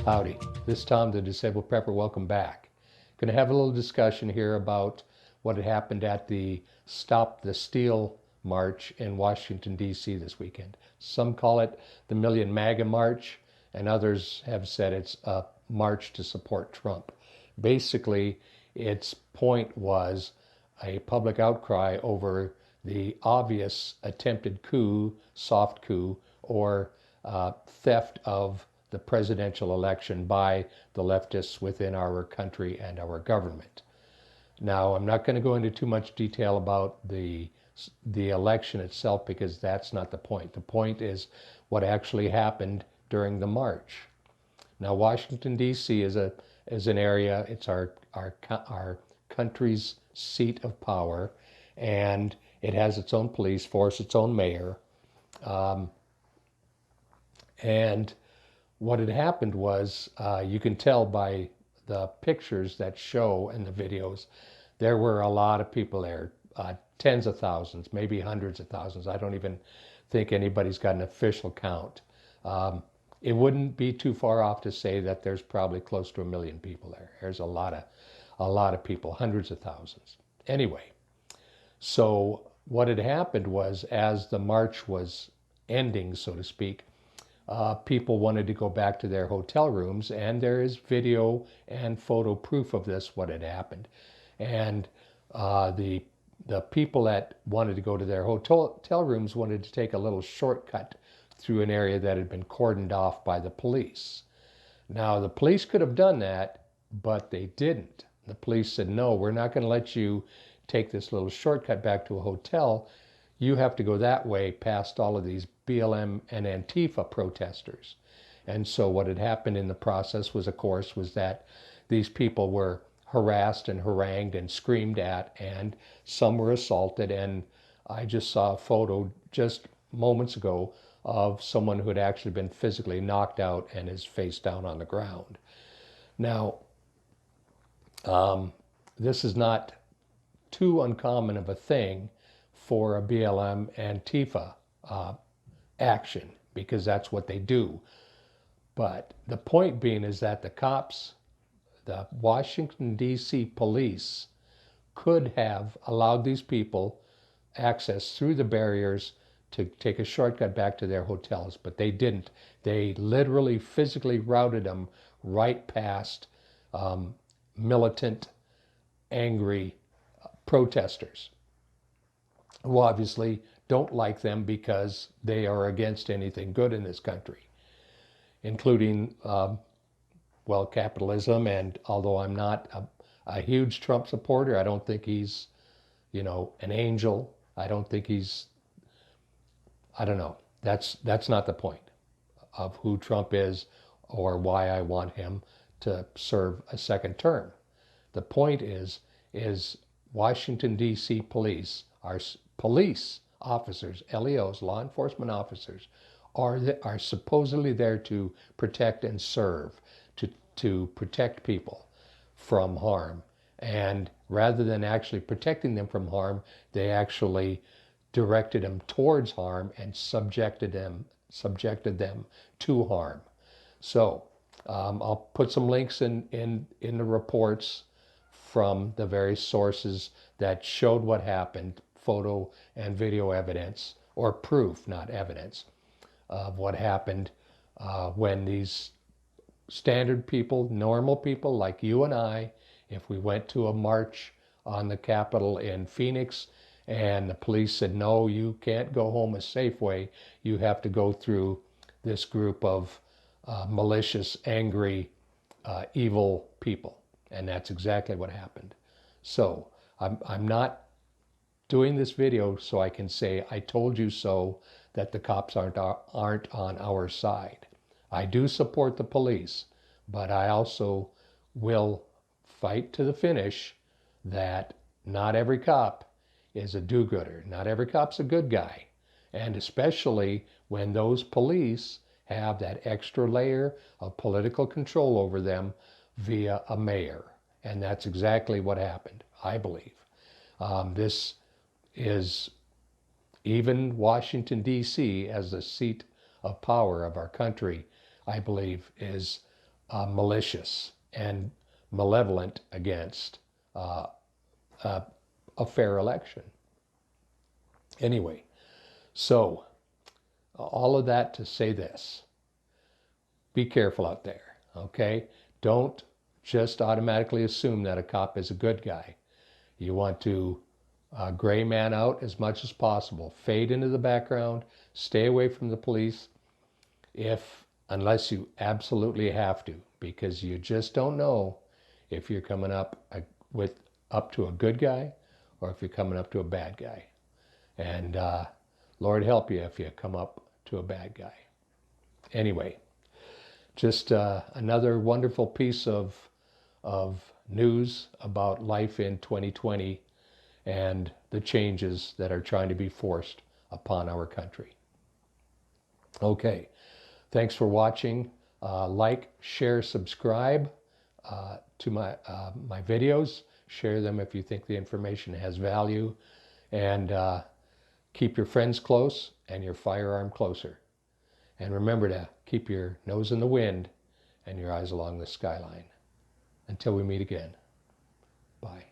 Howdy, this is Tom, the Disabled Prepper. Welcome back. Going to have a little discussion here about what had happened at the Stop the Steal March in Washington, D.C. this weekend. Some call it the Million MAGA March, and others have said it's a march to support Trump. Basically, its point was a public outcry over the obvious attempted coup, soft coup, or theft of the presidential election by the leftists within our country and our government. Now, I'm not going to go into too much detail about the election itself because that's not the point. The point is what actually happened during the march. Now, Washington, D.C. is an area, it's our country's seat of power, and it has its own police force, its own mayor. And what had happened was, you can tell by the pictures that show and the videos, there were a lot of people there, tens of thousands, maybe hundreds of thousands. I don't even think anybody's got an official count. It wouldn't be too far off to say that there's probably close to 1 million people there. There's a lot of people, hundreds of thousands. Anyway, so what had happened was, as the march was ending, so to speak, people wanted to go back to their hotel rooms, and there is video and photo proof of this, what had happened. And the people that wanted to go to their hotel rooms wanted to take a little shortcut through an area that had been cordoned off by the police. Now, the police could have done that, but they didn't. The police said, no, we're not going to let you take this little shortcut back to a hotel. You have to go that way past all of these BLM and Antifa protesters. And so what had happened in the process was, of course, was that these people were harassed and harangued and screamed at, and some were assaulted. And I just saw a photo just moments ago of someone who had actually been physically knocked out and is face down on the ground. Now, this is not too uncommon of a thing for a BLM Antifa action, because that's what they do. But the point being is that the cops, the Washington, D.C. police, could have allowed these people access through the barriers to take a shortcut back to their hotels, but they didn't. They literally physically routed them right past militant, angry protesters, who obviously don't like them because they are against anything good in this country, including, capitalism. And although I'm not a huge Trump supporter, I don't think he's, an angel. I don't think he's, I don't know. That's not the point of who Trump is or why I want him to serve a second term. The point is Washington, D.C. police, our police officers, LEOs, law enforcement officers, are supposedly there to protect and serve, to protect people from harm. And rather than actually protecting them from harm, they actually directed them towards harm and subjected them to harm. So I'll put some links in the reports from the various sources that showed what happened, photo and video evidence, or proof, not evidence, of what happened when these standard people, normal people like you and I, if we went to a march on the Capitol in Phoenix and the police said, no, you can't go home a safe way, you have to go through this group of malicious, angry, evil people. And that's exactly what happened. So I'm not doing this video so I can say, I told you so, that the cops aren't on our side. I do support the police, but I also will fight to the finish that not every cop is a do-gooder. Not every cop's a good guy. And especially when those police have that extra layer of political control over them via a mayor. And that's exactly what happened, I believe. This is, even Washington, D.C., as the seat of power of our country, I believe is malicious and malevolent against a, a fair election. Anyway, so all of that to say this: be careful out there, okay? Don't just automatically assume that a cop is a good guy. You want to gray man out as much as possible. Fade into the background. Stay away from the police unless you absolutely have to, because you just don't know if you're coming up to a good guy or if you're coming up to a bad guy. And Lord help you if you come up to a bad guy. Anyway, just another wonderful piece of news about life in 2020 and the changes that are trying to be forced upon our country. Okay, thanks for watching. Like, share, subscribe to my videos. Share them if you think the information has value. And keep your friends close and your firearm closer. And remember to keep your nose in the wind and your eyes along the skyline. Until we meet again. Bye.